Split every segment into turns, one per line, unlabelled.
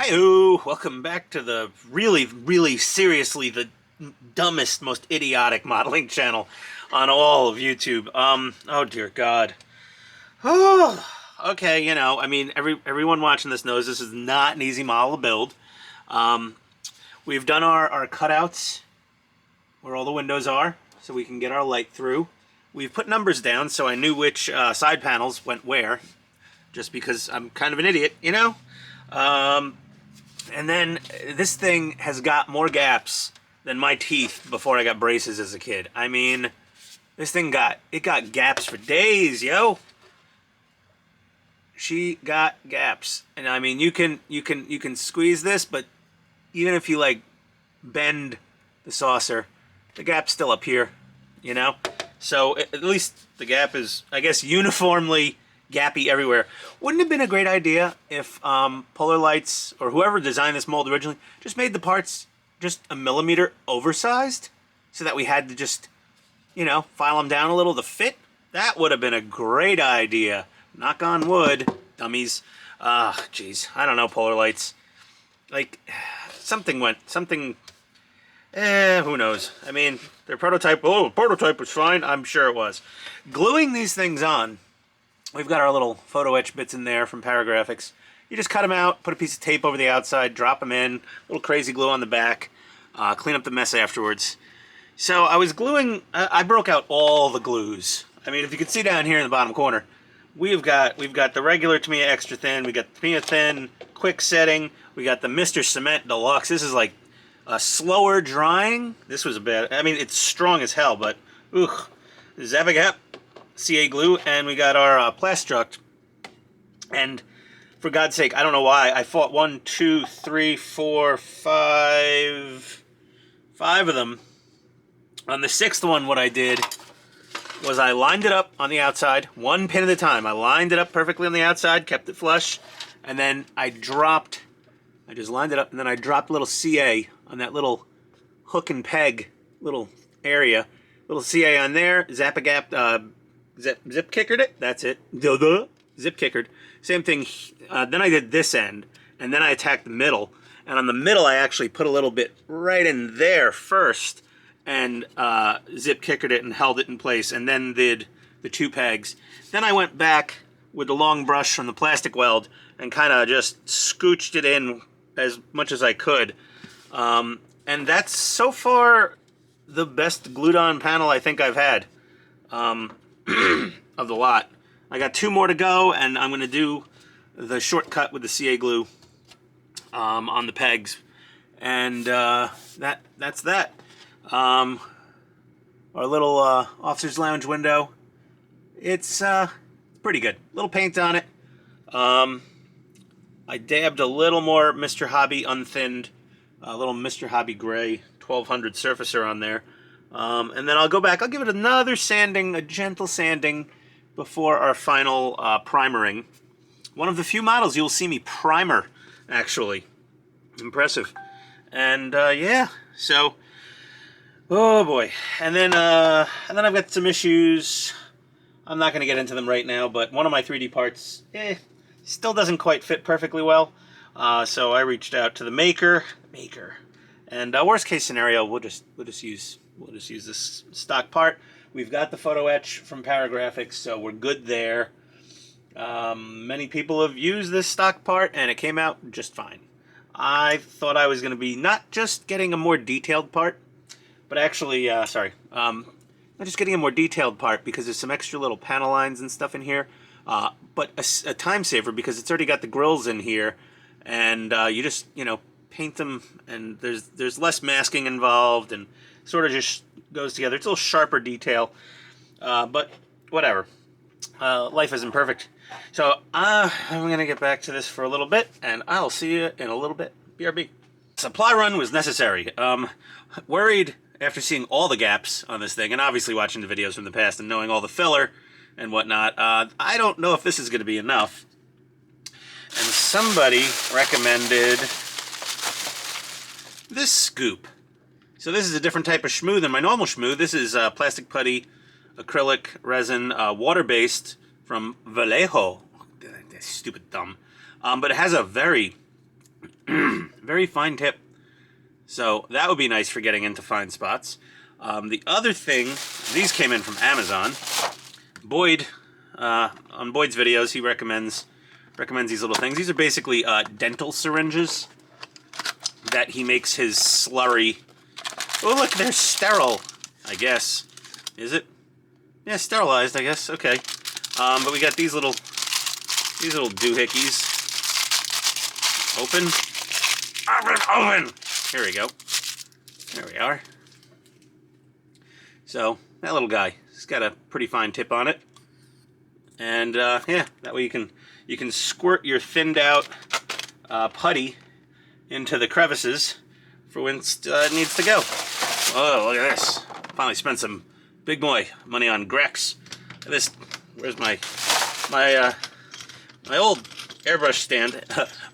Hi-oh! Welcome back to the really seriously the dumbest, most idiotic modeling channel on all of YouTube. Oh dear God. Oh, okay, I mean, everyone watching this knows this is not an easy model to build. We've done our cutouts where all the windows are, so we can get our light through. We've put numbers down so I knew which side panels went where, just because I'm kind of an idiot, And then this thing has got more gaps than my teeth before I got braces as a kid. I mean, this thing got gaps for days, yo. She got gaps, and I mean, you can squeeze this, but even if you like bend the saucer, the gap's still up here, So at least the gap is, I guess, uniformly gappy everywhere. Wouldn't it have been a great idea if Polar Lights or whoever designed this mold originally just made the parts just a millimeter oversized so that we had to just, file them down a little to fit? That would have been a great idea. Knock on wood, dummies. Jeez, I don't know, Polar Lights. Like, something, who knows? I mean, their prototype was fine. I'm sure it was. Gluing these things on, we've got our little Photoetch bits in there from Paragraphics. You just cut them out, put a piece of tape over the outside, drop them in, a little crazy glue on the back, clean up the mess afterwards. So I was gluing, I broke out all the glues. I mean, if you can see down here in the bottom corner, we've got the regular Tamiya Extra Thin, we got the Tamiya Thin, quick setting, we got the Mr. Cement Deluxe. This is like a slower drying. This was a bad, I mean, it's strong as hell, but, Zabagap CA glue, and we got our Plastruct. And for God's sake, I don't know why, I fought 1, 2, 3, 4, 5 of them. On the sixth one, what I did was I lined it up on the outside, one pin at a time. I lined it up perfectly on the outside, kept it flush, and then I just lined it up, and then I dropped a little CA on that little hook and peg little area. Little CA on there, Zapagap, zip kickered it. That's it. Zip kickered. Same thing. Then I did this end, and then I attacked the middle. And on the middle, I actually put a little bit right in there first, and zip kickered it and held it in place, and then did the two pegs. Then I went back with the long brush from the plastic weld and kind of just scooched it in as much as I could. And that's so far the best glued-on panel I think I've had. Of the lot. I got 2 more to go, and I'm going to do the shortcut with the CA glue on the pegs, and that's that. Our little officer's lounge window, it's pretty good. Little paint on it. I dabbed a little more Mr. Hobby unthinned, a little Mr. Hobby gray 1200 surfacer on there. And then I'll go back. I'll give it another sanding, a gentle sanding, before our final primering. One of the few models you'll see me primer, actually. Impressive. And yeah, so, oh boy. And then I've got some issues. I'm not going to get into them right now, but one of my 3D parts, still doesn't quite fit perfectly well. So I reached out to the maker. And worst case scenario, we'll just use this stock part. We've got the Photoetch from Paragraphics, so we're good there. Many people have used this stock part, and it came out just fine. I thought I was going to be not just getting a more detailed part, but actually, not just getting a more detailed part because there's some extra little panel lines and stuff in here, but a time saver because it's already got the grills in here, and you just, paint them, and there's less masking involved, and sort of just goes together. It's a little sharper detail, but whatever. Life isn't perfect. So I'm going to get back to this for a little bit, and I'll see you in a little bit. BRB. Supply run was necessary. Worried after seeing all the gaps on this thing, and obviously watching the videos from the past and knowing all the filler and whatnot, I don't know if this is going to be enough. And somebody recommended this scoop. So this is a different type of schmoo than my normal schmoo. This is plastic putty, acrylic resin, water-based from Vallejo. Stupid thumb. But it has a very Very fine tip. So that would be nice for getting into fine spots. The other thing, these came in from Amazon. Boyd, on Boyd's videos, he recommends these little things. These are basically dental syringes that he makes his slurry. Oh, look, they're sterile, I guess. Is it? Yeah, sterilized, I guess. Okay. But we got these little doohickeys. Open. Open! Here we go. There we are. So, that little guy, he's got a pretty fine tip on it. And, yeah, that way you can squirt your thinned out putty into the crevices for when it needs to go. Oh, look at this. Finally spent some big boy money on Grex. This, where's my old airbrush stand?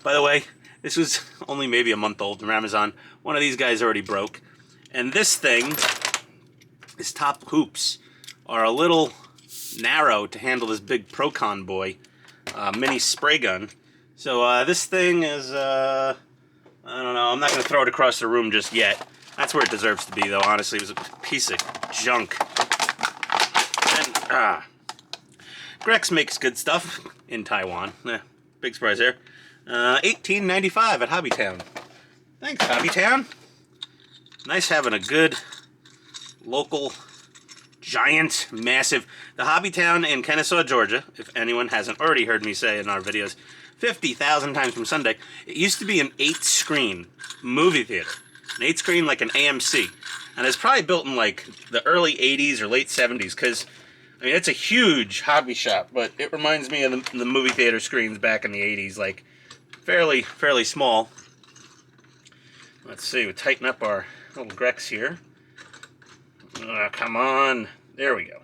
By the way, this was only maybe a month old from Amazon. One of these guys already broke. And this thing, his top hoops are a little narrow to handle this big Procon boy mini spray gun. So this thing is, I don't know, I'm not going to throw it across the room just yet. That's where it deserves to be, though, honestly. It was a piece of junk. And, Grex makes good stuff in Taiwan. Big surprise there. $18.95 at Hobbytown. Thanks, Hobbytown. Nice having a good local, giant, massive... The Hobbytown in Kennesaw, Georgia, if anyone hasn't already heard me say in our videos 50,000 times from Sunday, it used to be an 8-screen movie theater. An 8-screen like an AMC. And it's probably built in like the early 80s or late 70s, because, I mean, it's a huge hobby shop, but it reminds me of the movie theater screens back in the 80s, like fairly small. Let's see, we tighten up our little Grex here. Come on. There we go.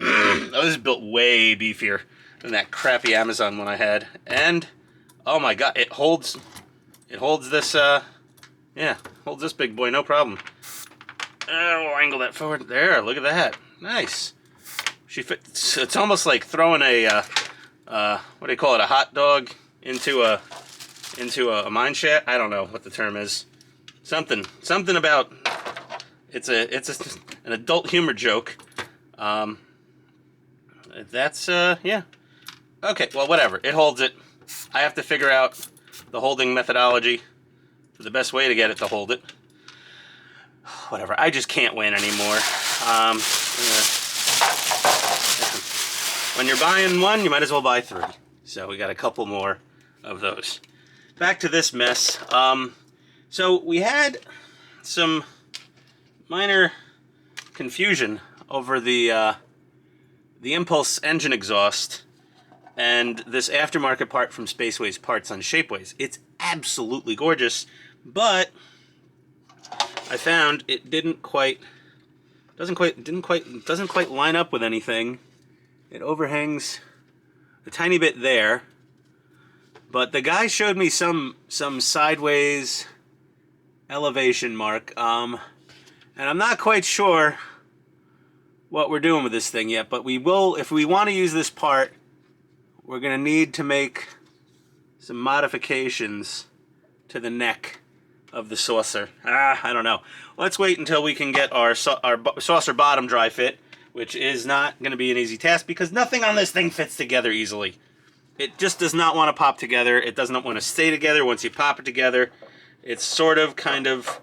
Oh, this is built way beefier than that crappy Amazon one I had. And, oh my god, it holds this, yeah, holds this big boy, no problem. We'll angle that forward. There, look at that. Nice. She fits. It's almost like throwing a, what do you call it, a hot dog into a mine shaft. I don't know what the term is. Something about. It's an adult humor joke. That's yeah. Okay, well, whatever. It holds it. I have to figure out the holding methodology for the best way to get it to hold it. Whatever. I just can't win anymore. When you're buying one, you might as well buy 3. So we got a couple more of those. Back to this mess. So we had some minor confusion over the impulse engine exhaust and this aftermarket part from Spaceways Parts on Shapeways. It's absolutely gorgeous, but I found it doesn't quite line up with anything. It overhangs a tiny bit there, but the guy showed me some sideways elevation mark, and I'm not quite sure what we're doing with this thing yet, but we will, if we want to use this part, we're going to need to make some modifications to the neck of the saucer. I don't know. Let's wait until we can get our saucer bottom dry fit, which is not going to be an easy task because nothing on this thing fits together easily. It just does not want to pop together. It does not want to stay together once you pop it together. It's sort of, kind of,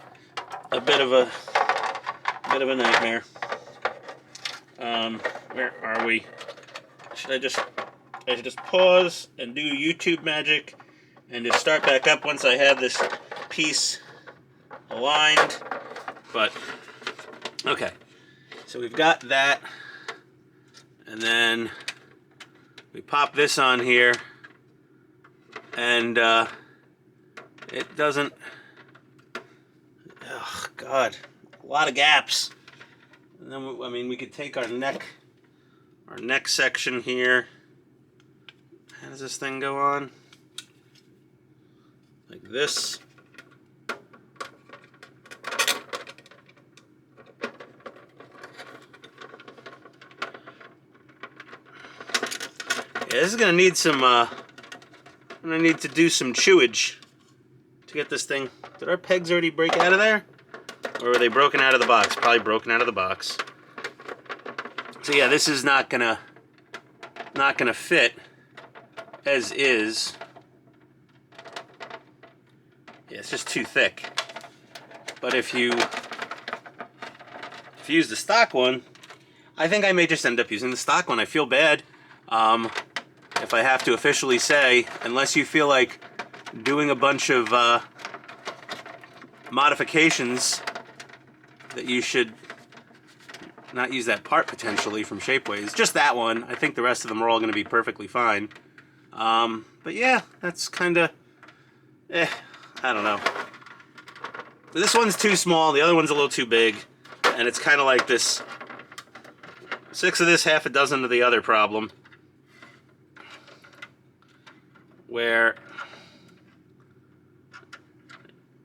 a bit of a nightmare. Where are we? Should I just pause and do YouTube magic and just start back up once I have this piece aligned? But okay, so we've got that, and then we pop this on here, and it doesn't. Oh God, a lot of gaps. And then I mean, we could take our neck section here. How does this thing go on? Like this. Yeah, this is gonna need some. I'm gonna need to do some chewage get this thing. Did our pegs already break out of there? Or were they broken out of the box? Probably broken out of the box. So yeah, this is not gonna fit as is. Yeah, it's just too thick. But if you use the stock one, I think I may just end up using the stock one. I feel bad if I have to officially say, unless you feel like doing a bunch of modifications, that you should not use that part potentially from Shapeways. Just that one. I think the rest of them are all going to be perfectly fine. But yeah, that's kind of, I don't know. This one's too small, the other one's a little too big, and it's kind of like this 6 of this, half a dozen of the other problem, where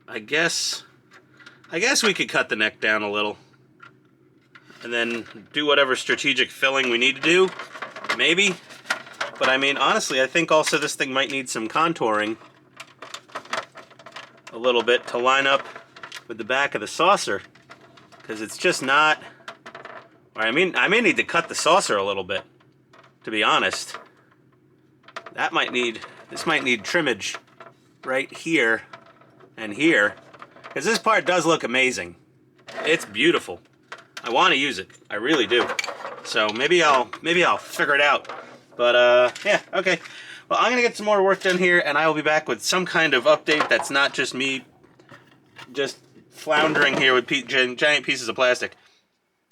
I guess we could cut the neck down a little and then do whatever strategic filling we need to do, maybe. But I mean, honestly, I think also this thing might need some contouring a little bit to line up with the back of the saucer, because it's just not, or I mean, I may need to cut the saucer a little bit, to be honest. This might need trimmage right here and here, because this part does look amazing. It's beautiful. I want to use it. I really do. So maybe I'll figure it out. But yeah, okay. Well, I'm gonna get some more work done here, and I will be back with some kind of update that's not just me just floundering here with giant pieces of plastic.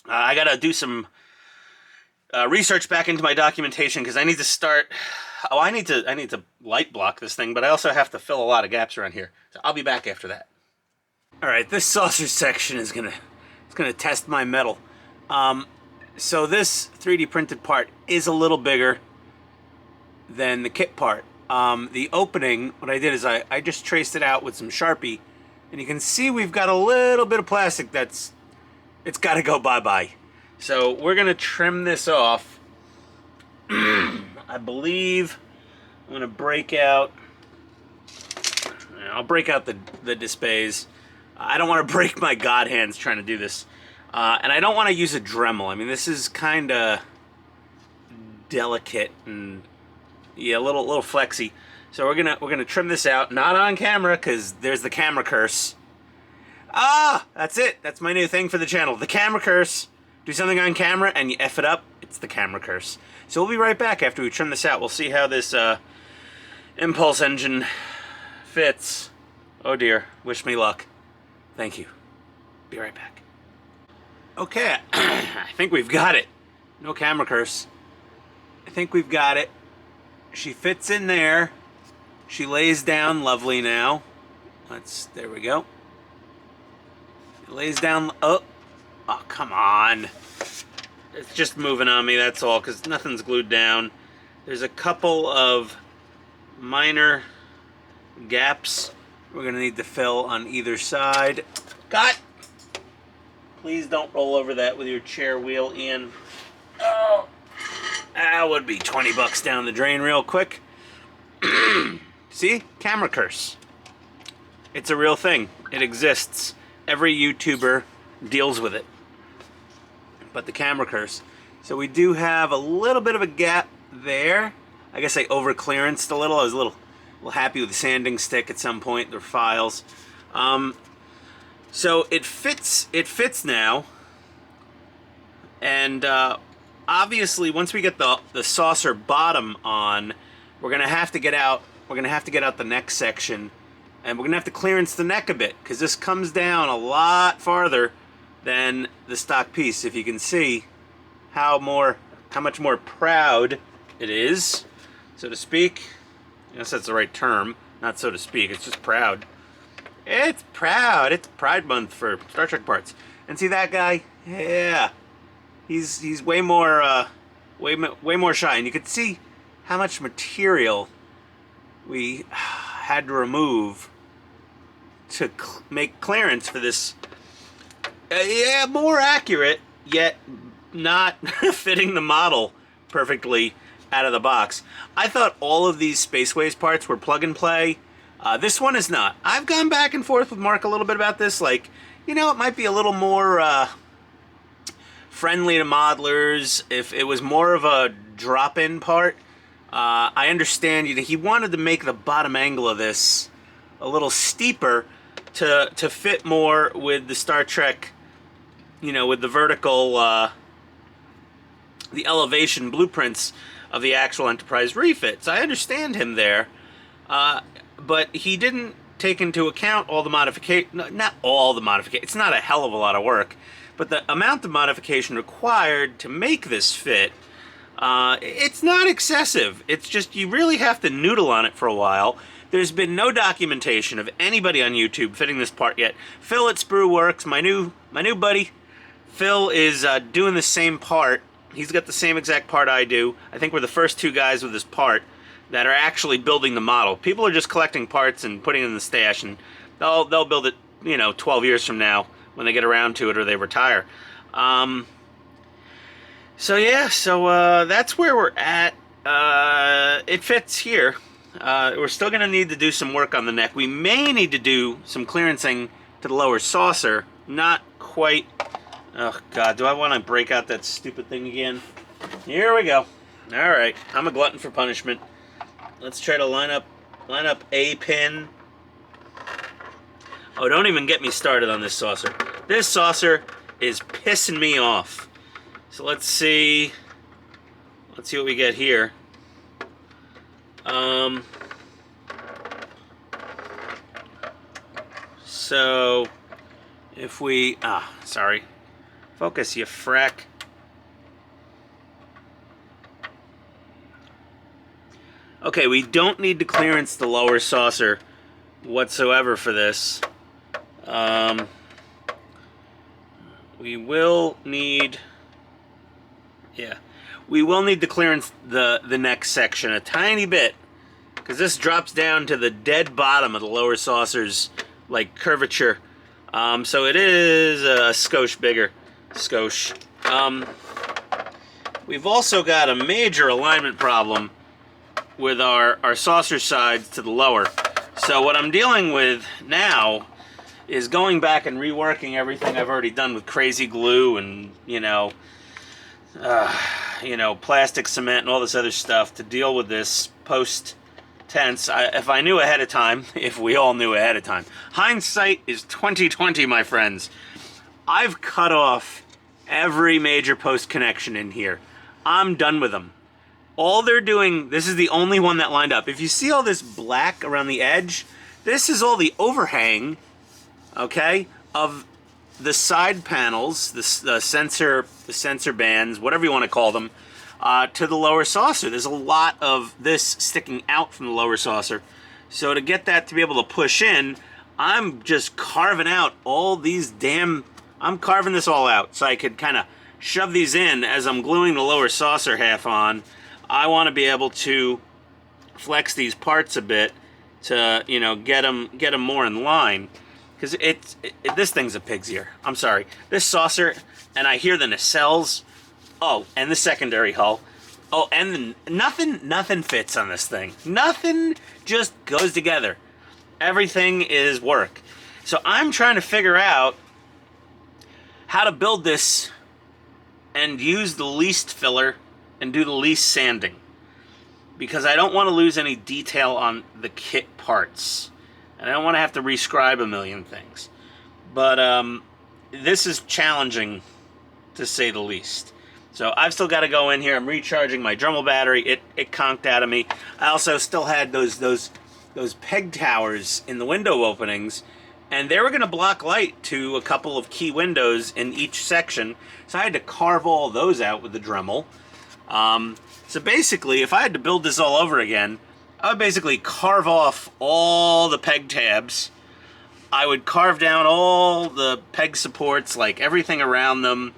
I gotta do some research back into my documentation, because I need to start. Oh, I need to light block this thing, but I also have to fill a lot of gaps around here. So I'll be back after that. All right, this saucer section is gonna test my metal. So this 3D printed part is a little bigger than the kit part. The opening, what I did is I just traced it out with some Sharpie, and you can see we've got a little bit of plastic it's got to go bye-bye. So we're gonna trim this off. I believe I'm gonna break out. I'll break out the displays. I don't want to break my god hands trying to do this, and I don't want to use a Dremel. I mean, this is kind of delicate and yeah, a little flexy. So we're gonna trim this out, not on camera, because there's the camera curse. Ah, that's it. That's my new thing for the channel. The camera curse. Do something on camera and you F it up. It's the camera curse. So we'll be right back after we trim this out. We'll see how this impulse engine fits. Oh dear. Wish me luck. Thank you. Be right back. Okay. I think we've got it. No camera curse. I think we've got it. She fits in there. She lays down lovely now. There we go. It lays down. Oh, come on. It's just moving on me, that's all, because nothing's glued down. There's a couple of minor gaps we're going to need to fill on either side. Cut! Please don't roll over that with your chair wheel, Ian. Oh, that would be 20 bucks down the drain real quick. See? Camera curse. It's a real thing. It exists. Every YouTuber deals with it. But the camera curse. So we do have a little bit of a gap there. I guess I over clearanced a little. I was a little happy with the sanding stick at some point. Their files. So it fits now. And obviously, once we get the saucer bottom on, we're gonna have to get out. We're gonna have to get out the neck section, and we're gonna have to clearance the neck a bit, because this comes down a lot farther than the stock piece. If you can see how much more proud it is, so to speak. I guess that's the right term, not so to speak. It's just proud. It's proud. It's Pride Month for Star Trek parts. And see that guy? Yeah, he's way more shy. And you can see how much material we had to remove to make clearance for this. Yeah, more accurate, yet not fitting the model perfectly out of the box. I thought all of these Spaceways parts were plug and play, This one is not. I've gone back and forth with Mark a little bit about this. Like, you know, it might be a little more friendly to modelers if it was more of a drop-in part. I understand he wanted to make the bottom angle of this a little steeper to fit more with the Star Trek, you know, with the vertical, the elevation blueprints of the actual Enterprise refits. I understand him there, but he didn't take into account all the modification. Not all the modification. It's not a hell of a lot of work, but the amount of modification required to make this fit, it's not excessive. It's just you really have to noodle on it for a while. There's been no documentation of anybody on YouTube fitting this part yet. Phil at Sprue Works, my new buddy, Phil is doing the same part. He's got the same exact part I do. I think we're the first two guys with this part that are actually building the model. People are just collecting parts and putting it in the stash, and they'll build it, you know, 12 years from now when they get around to it or they retire. So yeah, that's where we're at. It fits here. We're still going to need to do some work on the neck. We may need to do some clearancing to the lower saucer. Not quite. Oh God, do I want to break out that stupid thing again? Here we go. All right, I'm a glutton for punishment. Let's try to line up a pin. Oh, don't even get me started on this saucer. This saucer is pissing me off. So let's see what we get here. So if we, sorry, focus, you frack. Okay, we don't need to clearance the lower saucer whatsoever for this. We will need, we will need to clearance the next section a tiny bit, because this drops down to the dead bottom of the lower saucer's like curvature. So it is a skosh bigger. Skosh. We've also got a major alignment problem with our saucer sides to the lower. So what I'm dealing with now is going back and reworking everything I've already done with crazy glue and, you know, plastic cement and all this other stuff to deal with this post-tense. If I knew ahead of time, if we all knew ahead of time. Hindsight is 20/20, my friends. I've cut off every major post connection in here. I'm done with them. All they're doing, this is the only one that lined up. If you see all this black around the edge, this is all the overhang, okay, of the side panels, the sensor bands, whatever you want to call them, to the lower saucer. There's a lot of this sticking out from the lower saucer. So to get that to be able to push in, I'm just carving out all these I'm carving this all out so I could kind of shove these in as I'm gluing the lower saucer half on. I want to be able to flex these parts a bit to, you know, get them more in line. Because this thing's a pig's ear. I'm sorry. This saucer, and I hear the nacelles. Oh, and the secondary hull. Oh, and nothing fits on this thing. Nothing just goes together. Everything is work. So I'm trying to figure out how to build this and use the least filler and do the least sanding, because I don't want to lose any detail on the kit parts, and I don't want to have to rescribe a million things. But this is challenging, to say the least. So I've still got to go in here. I'm recharging my Dremel battery. It conked out of me. I also still had those peg towers in the window openings, and they were going to block light to a couple of key windows in each section. So I had to carve all those out with the Dremel. So basically, if I had to build this all over again, I would basically carve off all the peg tabs. I would carve down all the peg supports, like everything around them,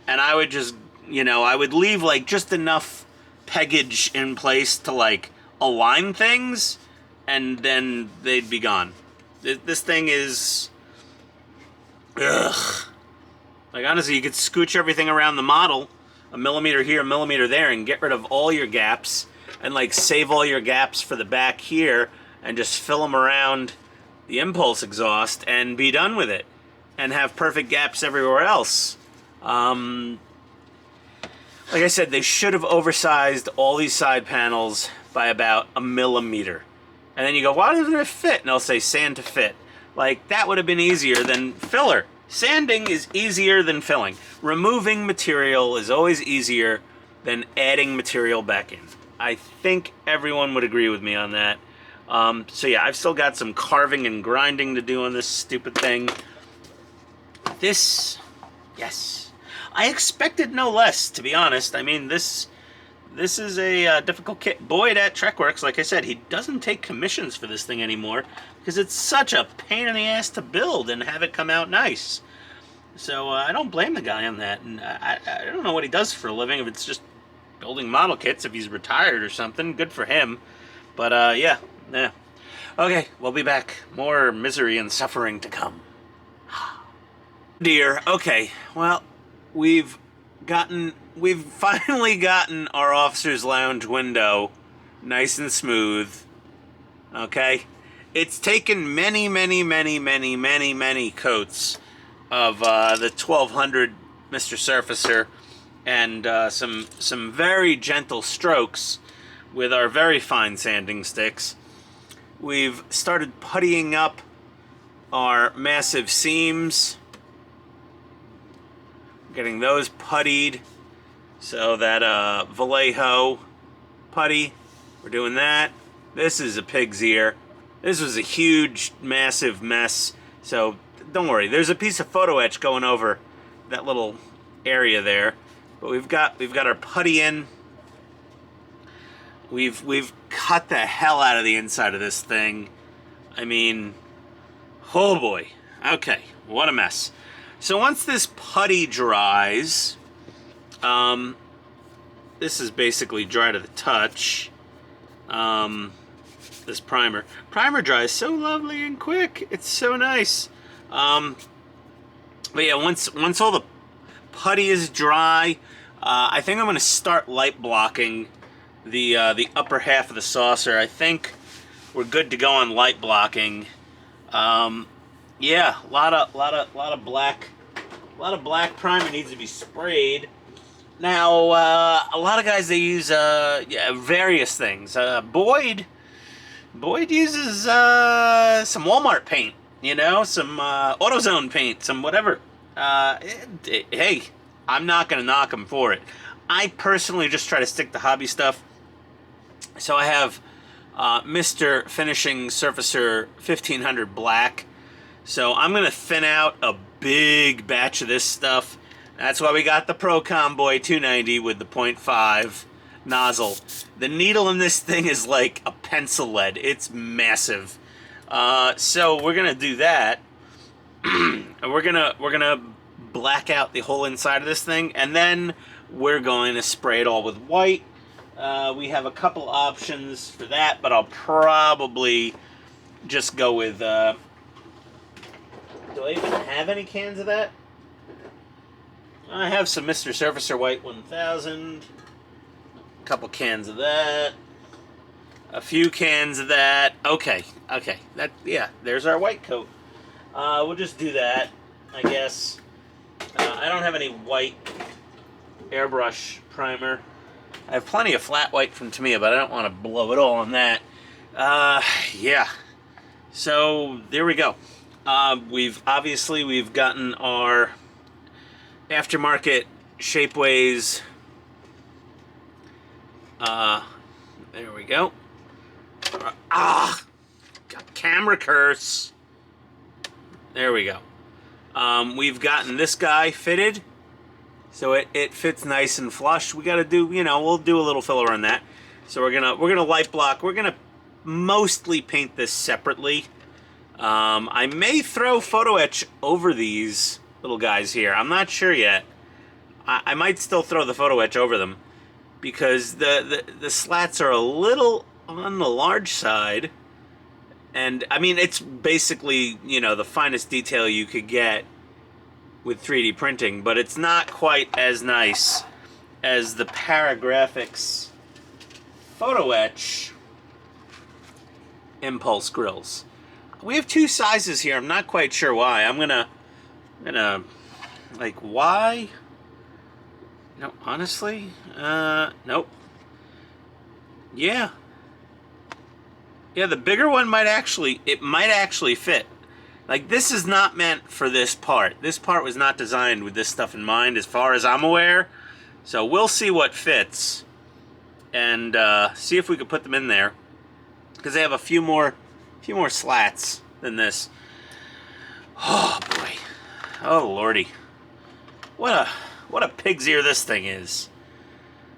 and I would just, you know, I would leave like just enough peggage in place to like align things, and then they'd be gone. This thing is, ugh. Like honestly, you could scooch everything around the model, a millimeter here, a millimeter there, and get rid of all your gaps, and like save all your gaps for the back here, and just fill them around the impulse exhaust and be done with it, and have perfect gaps everywhere else. Like I said, they should have oversized all these side panels by about a millimeter. And then you go, why doesn't it fit? And they'll say sand to fit. Like, that would have been easier than filler. Sanding is easier than filling. Removing material is always easier than adding material back in. I think everyone would agree with me on that. So yeah, I've still got some carving and grinding to do on this stupid thing. This, yes. I expected no less, to be honest. I mean, this is a difficult kit. Boyd at TrekWorks, like I said, he doesn't take commissions for this thing anymore because it's such a pain in the ass to build and have it come out nice. So I don't blame the guy on that. And I don't know what he does for a living, if it's just building model kits, if he's retired or something. Good for him. But yeah. Okay, we'll be back. More misery and suffering to come. Dear. Okay, well, we've finally gotten our officer's lounge window nice and smooth. Okay? It's taken many coats of the 1200 Mr. Surfacer and some very gentle strokes with our very fine sanding sticks. We've started puttying up our massive seams, getting those puttied. So that Vallejo putty, we're doing that. This is a pig's ear. This was a huge, massive mess. So don't worry. There's a piece of Photoetch going over that little area there. But we've got our putty in. We've cut the hell out of the inside of this thing. I mean, oh boy. Okay, what a mess. So once this putty dries, this is basically dry to the touch. This primer dries so lovely and quick. It's so nice. But yeah, once all the putty is dry, I think I'm going to start light blocking the upper half of the saucer. I think we're good to go on light blocking. Yeah, a lot of black primer needs to be sprayed. Now, a lot of guys, they use various things. Boyd uses some Walmart paint, some AutoZone paint, some whatever. Hey, I'm not going to knock him for it. I personally just try to stick to hobby stuff. So I have Mr. Finishing Surfacer 1500 Black. So I'm going to thin out a big batch of this stuff. That's why we got the Pro Comboy 290 with the 0.5 nozzle. The needle in this thing is like a pencil lead. It's massive. So we're going to do that. And we're gonna black out the whole inside of this thing, and then we're going to spray it all with white. We have a couple options for that, but I'll probably just go with... do I even have any cans of that? I have some Mr. Surfacer White 1000. A couple cans of that. A few cans of that. Okay. There's our white coat. We'll just do that, I guess. I don't have any white airbrush primer. I have plenty of flat white from Tamiya, but I don't want to blow it all on that. Yeah. So, there we go. We've gotten our aftermarket Shapeways. There we go. Got camera curse. There we go. We've gotten this guy fitted, so it fits nice and flush. We got to do, we'll do a little filler on that. So we're gonna light block. We're gonna mostly paint this separately. I may throw Photoetch over these little guys here. I'm not sure yet. I might still throw the Photoetch over them because the slats are a little on the large side. And, I mean, it's basically, the finest detail you could get with 3D printing, but it's not quite as nice as the Paragraphics Photoetch impulse grills. We have two sizes here. I'm not quite sure why. I'm gonna like, why? No, honestly, nope. Yeah. Yeah, the bigger one might actually fit. Like, this is not meant for this part. This part was not designed with this stuff in mind, as far as I'm aware. So we'll see what fits, and see if we could put them in there, because they have a few more slats than this. Oh boy, oh lordy, what a pig's ear this thing is.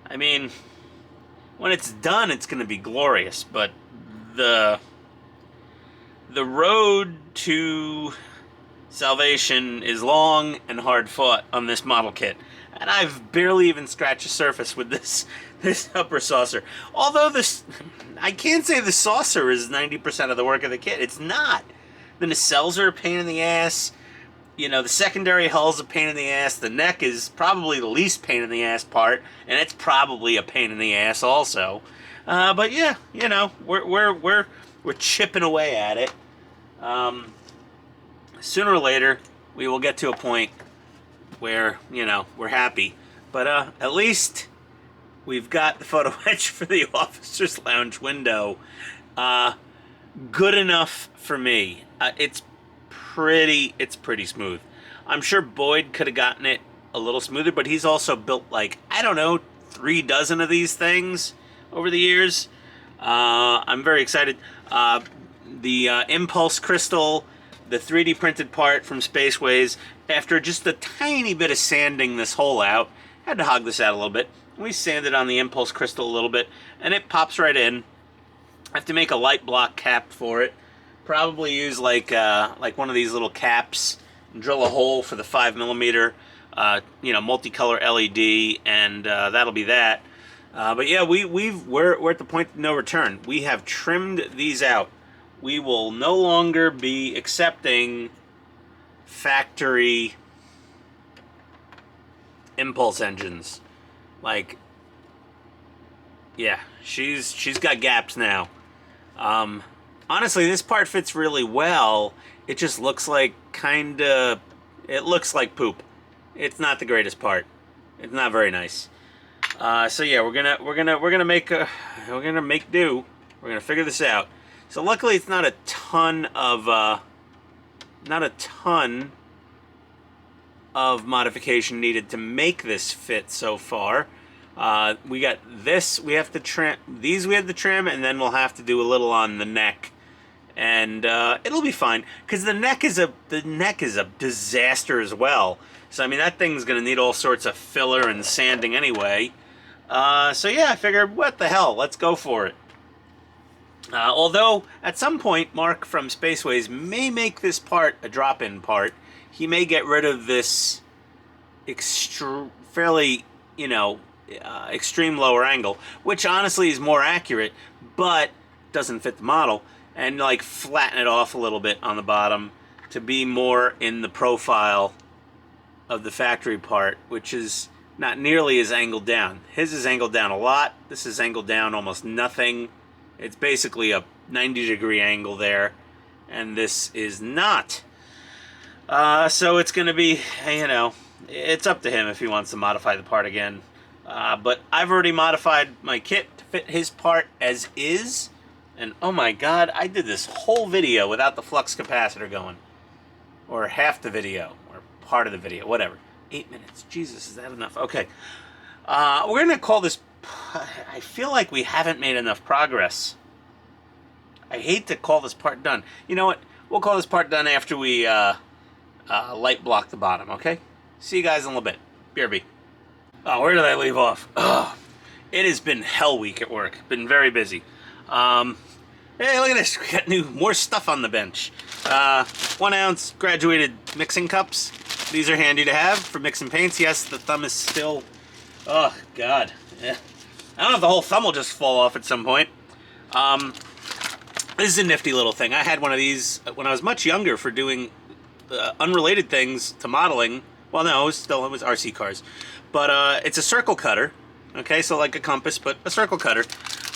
I mean, when it's done, it's going to be glorious, but the road to salvation is long and hard fought on this model kit, and I've barely even scratched the surface with this upper saucer. Although I can't say the saucer is 90% of the work of the kit. It's not. The nacelles are a pain in the ass. You know, the secondary hull's a pain in the ass. The neck is probably the least pain in the ass part, and it's probably a pain in the ass also. But yeah, you know, we're chipping away at it. Sooner or later, we will get to a point where, you know, we're happy. But at least we've got the Photoetch for the officer's lounge window. Good enough for me. It's pretty smooth. I'm sure Boyd could have gotten it a little smoother, but he's also built, like, I don't know, 3 dozen of these things over the years. I'm very excited. The impulse crystal, the 3D printed part from Spaceways, after just a tiny bit of sanding this hole out, had to hog this out a little bit. We sanded on the impulse crystal a little bit, and it pops right in. I have to make a light block cap for it. Probably use like one of these little caps and drill a hole for the 5mm, you know, multicolor LED, and that'll be that. But yeah, we're at the point of no return. We have trimmed these out. We will no longer be accepting factory impulse engines. Like, yeah, she's got gaps now. Honestly, this part fits really well. It just looks like it looks like poop. It's not the greatest part. It's not very nice. So yeah, we're gonna make do. We're gonna figure this out. So luckily, it's not a ton of modification needed to make this fit so far. We got this. We have to trim these. We have to trim, and then we'll have to do a little on the neck, and it'll be fine. Because the neck is a disaster as well. So I mean, that thing's gonna need all sorts of filler and sanding anyway. So yeah, I figured, what the hell? Let's go for it. Although, at some point, Mark from Spaceways may make this part a drop-in part. He may get rid of this fairly, you know, extreme lower angle, which honestly is more accurate, but doesn't fit the model, and like flatten it off a little bit on the bottom to be more in the profile of the factory part, which is not nearly as angled down. His is angled down a lot. This is angled down almost nothing. It's basically a 90-degree angle there, and this is not. So it's going to be, you know, it's up to him if he wants to modify the part again. But I've already modified my kit to fit his part as is, and oh my god, I did this whole video without the flux capacitor going. Or half the video, or part of the video, whatever. 8 minutes. Jesus, is that enough? Okay. We're going to call this... I feel like we haven't made enough progress. I hate to call this part done. You know what? We'll call this part done after we light block the bottom, okay? See you guys in a little bit. BRB. Oh, where did I leave off? Oh, it has been hell week at work. Been very busy. Hey, look at this. We got more stuff on the bench. 1 ounce graduated mixing cups. These are handy to have for mixing paints. Yes, the thumb is still... Oh, God. Yeah. I don't know if the whole thumb will just fall off at some point. This is a nifty little thing. I had one of these when I was much younger for doing unrelated things to modeling. Well, no, it was RC cars. But it's a circle cutter. Okay, so like a compass, but a circle cutter.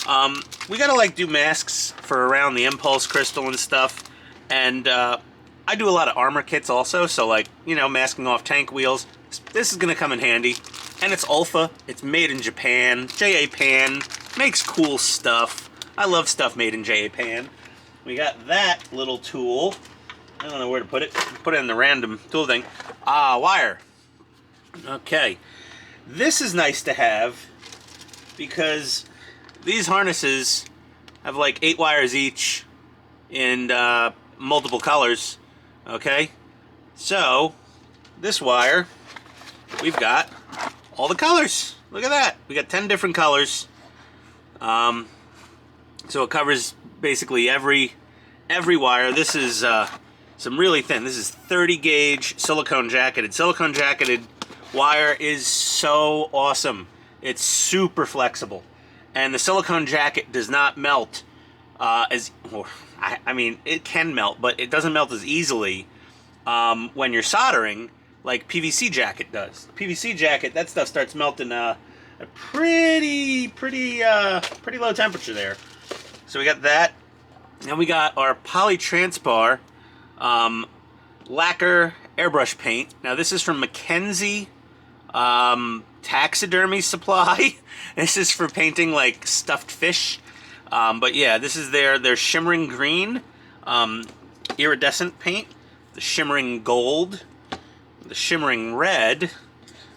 We gotta like do masks for around the impulse crystal and stuff, and I do a lot of armor kits also, so like, you know, masking off tank wheels. This is gonna come in handy. And it's Ulfa. It's made in Japan. JA Pan makes cool stuff. I love stuff made in JA Pan. We got that little tool. I don't know where to put it. Put it in the random tool thing. Wire. Okay. This is nice to have because these harnesses have like 8 wires each in multiple colors. Okay? So, this wire, we've got all the colors. Look at that. We got 10 different colors. So it covers basically every wire. This is some really thin. This is 30 gauge silicone jacketed. Silicone jacketed wire is so awesome. It's super flexible. And the silicone jacket does not melt I mean, it can melt, but it doesn't melt as easily when you're soldering like PVC jacket does. PVC jacket, that stuff starts melting a pretty low temperature there. So we got that. Then we got our polytranspar lacquer airbrush paint. Now this is from Mackenzie Taxidermy Supply. This is for painting like stuffed fish. But yeah, this is their shimmering green iridescent paint, the shimmering gold, the shimmering red,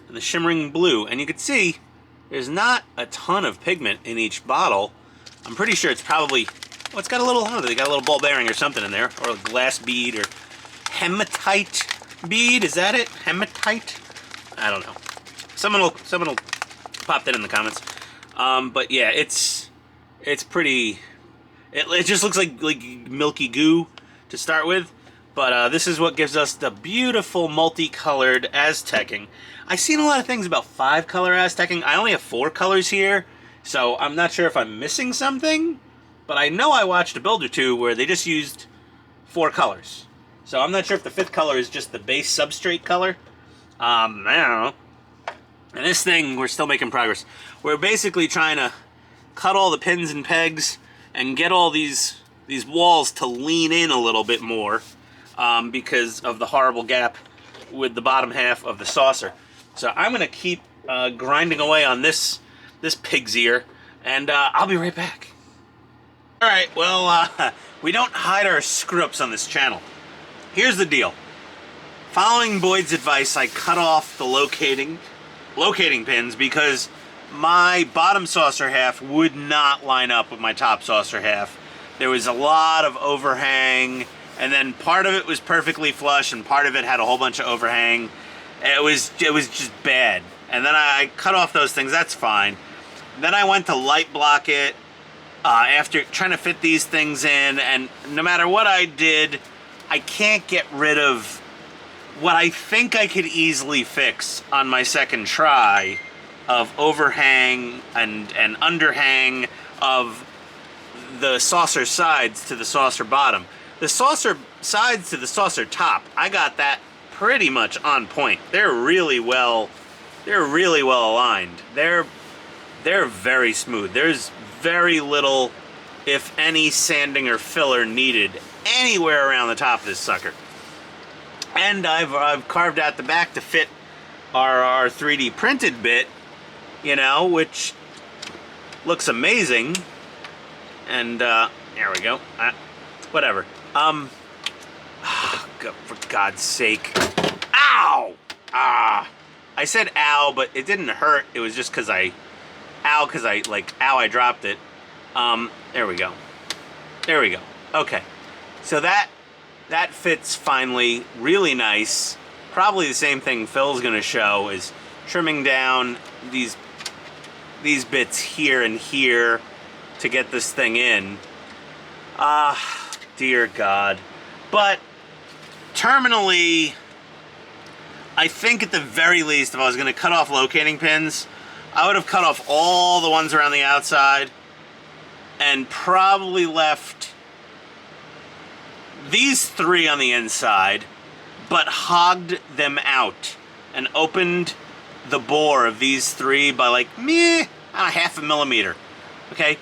and the shimmering blue. And you can see there's not a ton of pigment in each bottle. I'm pretty sure it's probably, well, it's got a little, I don't know, they got a little ball bearing or something in there, or a glass bead, or hematite bead, is that it? Hematite? I don't know. Someone will pop that in the comments. But yeah, it's pretty, it just looks like milky goo to start with. But this is what gives us the beautiful multicolored Aztecing. I've seen a lot of things about 5-color Aztecing. I only have 4 colors here, so I'm not sure if I'm missing something. But I know I watched a build or two where they just used 4 colors. So I'm not sure if the 5th color is just the base substrate color. I don't know. And this thing, we're still making progress. We're basically trying to cut all the pins and pegs and get all these walls to lean in a little bit more. Because of the horrible gap with the bottom half of the saucer. So I'm going to keep grinding away on this pig's ear, and I'll be right back. Alright, well, we don't hide our screw-ups on this channel. Here's the deal. Following Boyd's advice, I cut off the locating pins because my bottom saucer half would not line up with my top saucer half. There was a lot of overhang, and then part of it was perfectly flush, and part of it had a whole bunch of overhang. It was just bad. And then I cut off those things. That's fine. Then I went to light block it after trying to fit these things in, and no matter what I did, I can't get rid of what I think I could easily fix on my second try of overhang and underhang of the saucer sides to the saucer bottom. The saucer sides to the saucer top, I got that pretty much on point. They're really well aligned. They're very smooth. There's very little, if any, sanding or filler needed anywhere around the top of this sucker. And I've carved out the back to fit our 3D printed bit, you know, which looks amazing. And there we go. Whatever. For God's sake. Ow! I said ow, but it didn't hurt. It was just because I dropped it. There we go. There we go. Okay. So that fits finally really nice. Probably the same thing Phil's gonna show is trimming down these bits here and here to get this thing in. Dear God. But terminally, I think at the very least, if I was going to cut off locating pins, I would have cut off all the ones around the outside and probably left these 3 on the inside, but hogged them out and opened the bore of these 3 by like, half a millimeter. Okay?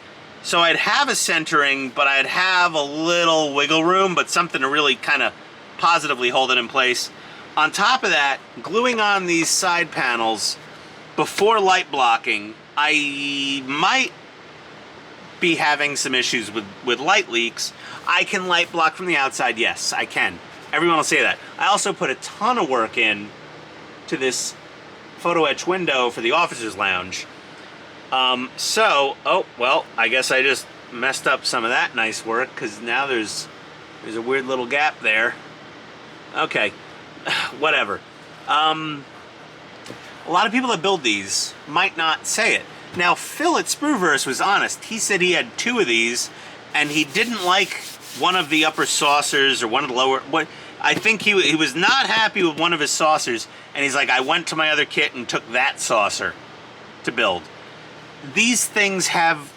So I'd have a centering, but I'd have a little wiggle room, but something to really kind of positively hold it in place. On top of that, gluing on these side panels before light blocking, I might be having some issues with light leaks. I can light block from the outside, yes, I can. Everyone will say that. I also put a ton of work in to this Photoetch window for the officer's lounge. Oh, well, I guess I just messed up some of that nice work, because now there's a weird little gap there. Okay, whatever. A lot of people that build these might not say it. Now, Phil at Sprueverse was honest. He said he had 2 of these, and he didn't like one of the upper saucers or one of the lower... I think he was not happy with one of his saucers, and he's like, I went to my other kit and took that saucer to build. These things have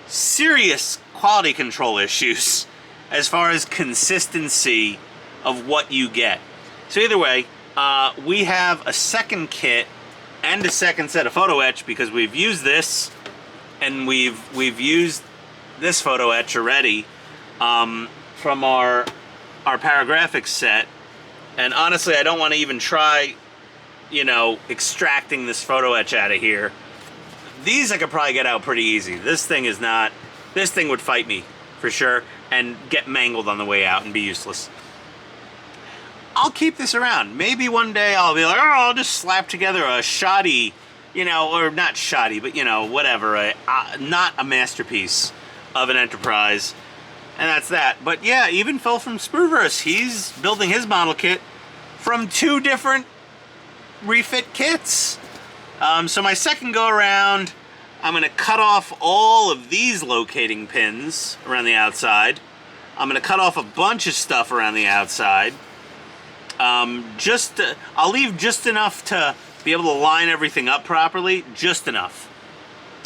serious quality control issues as far as consistency of what you get. So either way, we have a second kit and a second set of Photoetch, because we've used this and we've used this Photoetch already from our paragraphics set. And honestly, I don't want to even try, extracting this Photoetch out of here. These I could probably get out pretty easy. This thing would fight me for sure and get mangled on the way out and be useless. I'll keep this around. Maybe one day I'll be like, oh, I'll just slap together a shoddy, or not shoddy, but whatever, not a masterpiece of an Enterprise. And that's that. But yeah, even Phil from Sprueverse, he's building his model kit from 2 different refit kits. So my second go around, I'm going to cut off all of these locating pins around the outside. I'm going to cut off a bunch of stuff around the outside. I'll leave just enough to be able to line everything up properly, just enough.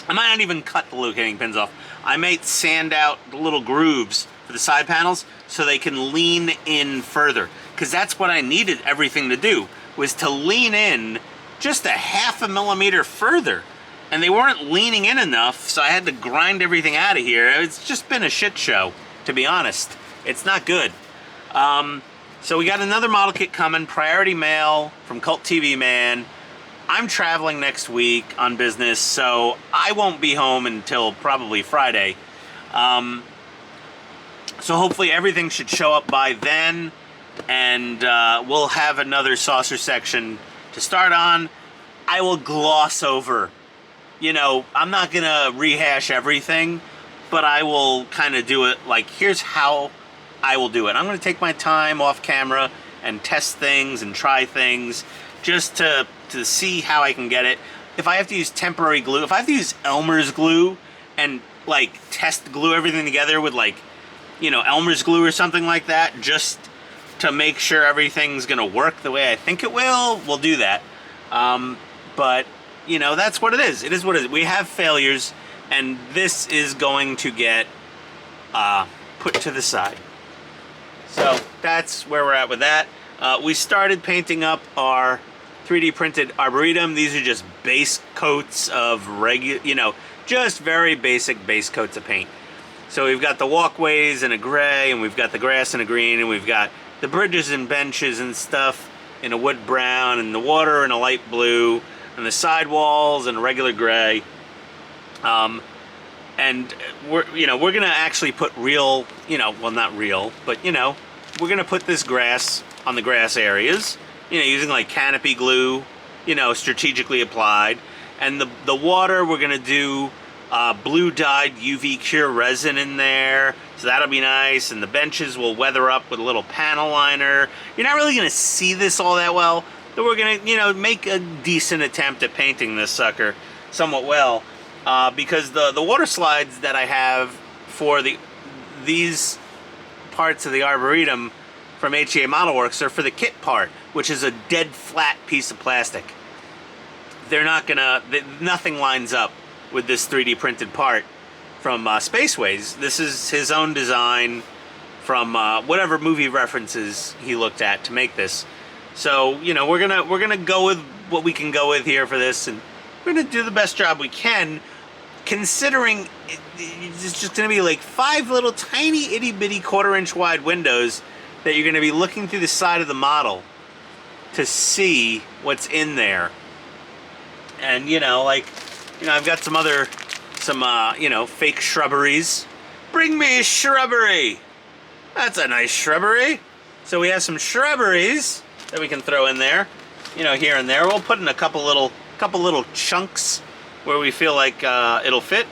I might not even cut the locating pins off. I might sand out the little grooves for the side panels so they can lean in further. Because that's what I needed everything to do, was to lean in just a 0.5 millimeter further. And they weren't leaning in enough, so I had to grind everything out of here. It's just been a shit show, to be honest. It's not good. So we got another model kit coming, Priority Mail from Cult TV Man. I'm traveling next week on business, so I won't be home until probably Friday. So hopefully everything should show up by then, and we'll have another saucer section to start on. I will gloss over, I'm not gonna rehash everything, but I will kind of do it like, here's how I will do it. I'm gonna take my time off camera and test things and try things just to see how I can get it. If I have to use temporary glue, if I have to use Elmer's glue and like test glue everything together with like, Elmer's glue or something like that, just to make sure everything's gonna work the way I think it will, we'll do that. But that's what it is. It is what it is. We have failures, and this is going to get put to the side. So that's where we're at with that. We started painting up our 3D printed Arboretum. These are just base coats of just very basic base coats of paint. So we've got the walkways in a gray, and we've got the grass in a green, and we've got the bridges and benches and stuff in a wood brown, and the water in a light blue, and the sidewalls in a regular gray. And we're gonna actually put real, well, not real, but we're gonna put this grass on the grass areas, using like canopy glue, strategically applied. And the water, we're gonna do blue dyed UV cure resin in there, so that'll be nice. And the benches will weather up with a little panel liner. You're not really gonna see this all that well, but we're gonna make a decent attempt at painting this sucker somewhat well, because the water slides that I have for these parts of the Arboretum from HEA Model Works are for the kit part, which is a dead flat piece of plastic. Nothing lines up with this 3D printed part from Spaceways. This is his own design from whatever movie references he looked at to make this. So we're gonna go with what we can go with here for this, and we're gonna do the best job we can. considering it's just going to be like 5 little tiny itty bitty 1/4 inch wide windows that you're going to be looking through the side of the model to see what's in there. And I've got some fake shrubberies. Bring me a shrubbery. That's a nice shrubbery. So we have some shrubberies that we can throw in there, here and there. We'll put in a couple little chunks where we feel like it'll fit.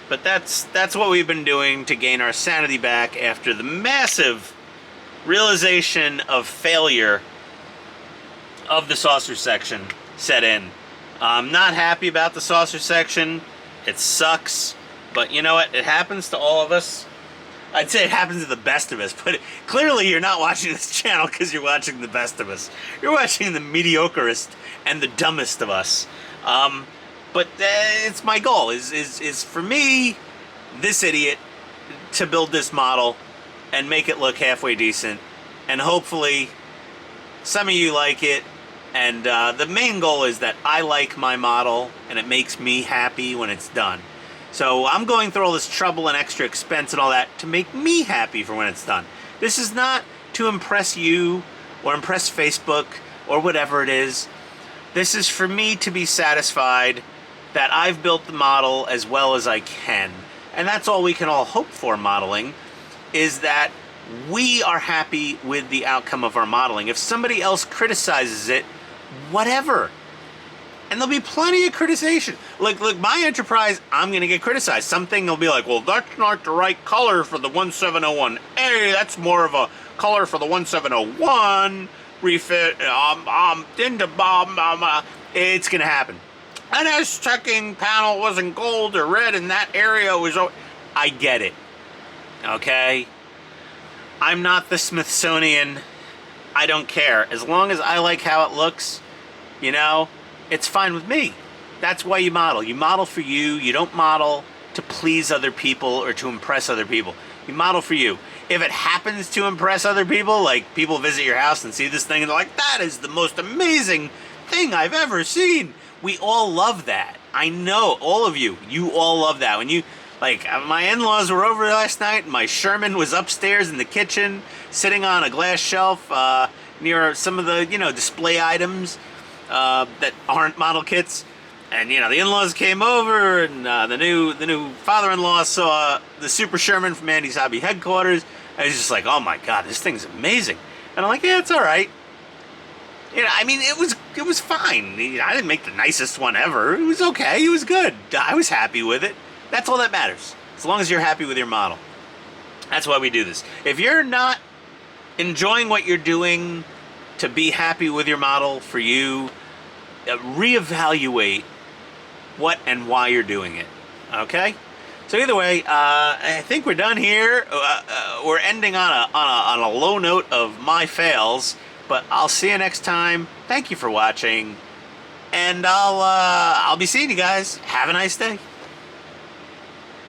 But that's what we've been doing to gain our sanity back after the massive realization of failure of the saucer section set in. I'm not happy about the saucer section. It sucks. But you know what? It happens to all of us. I'd say it happens to the best of us, but clearly you're not watching this channel because you're watching the best of us. You're watching the mediocrest and the dumbest of us. But it's my goal, is for me, this idiot, to build this model and make it look halfway decent. And hopefully some of you like it. And the main goal is that I like my model and it makes me happy when it's done. So I'm going through all this trouble and extra expense and all that to make me happy for when it's done. This is not to impress you or impress Facebook or whatever it is. This is for me to be satisfied that I've built the model as well as I can. And that's all we can all hope for modeling, is that we are happy with the outcome of our modeling. If somebody else criticizes it, whatever. And there'll be plenty of criticization. Look, my Enterprise, I'm going to get criticized. Something will be like, well, that's not the right color for the 1701-A. That's more of a color for the 1701 refit. It's going to happen. And this checking panel wasn't gold or red and that area was... I get it. Okay? I'm not the Smithsonian. I don't care. As long as I like how it looks, it's fine with me. That's why you model. You model for you. You don't model to please other people or to impress other people. You model for you. If it happens to impress other people, like people visit your house and see this thing and they're like, that is the most amazing thing I've ever seen. We all love that. I know, all of you all love that. When my in-laws were over last night and my Sherman was upstairs in the kitchen sitting on a glass shelf near some of the, display items that aren't model kits. And, the in-laws came over and the new father-in-law saw the Super Sherman from Andy's Hobby headquarters. And he's just like, oh my God, this thing's amazing. And I'm like, yeah, it's all right. It was fine. I didn't make the nicest one ever. It was okay. It was good. I was happy with it. That's all that matters. As long as you're happy with your model. That's why we do this. If you're not enjoying what you're doing to be happy with your model for you, reevaluate what and why you're doing it. Okay? So either way, I think we're done here. We're ending on a low note of my fails. But I'll see you next time. Thank you for watching. And I'll be seeing you guys. Have a nice day.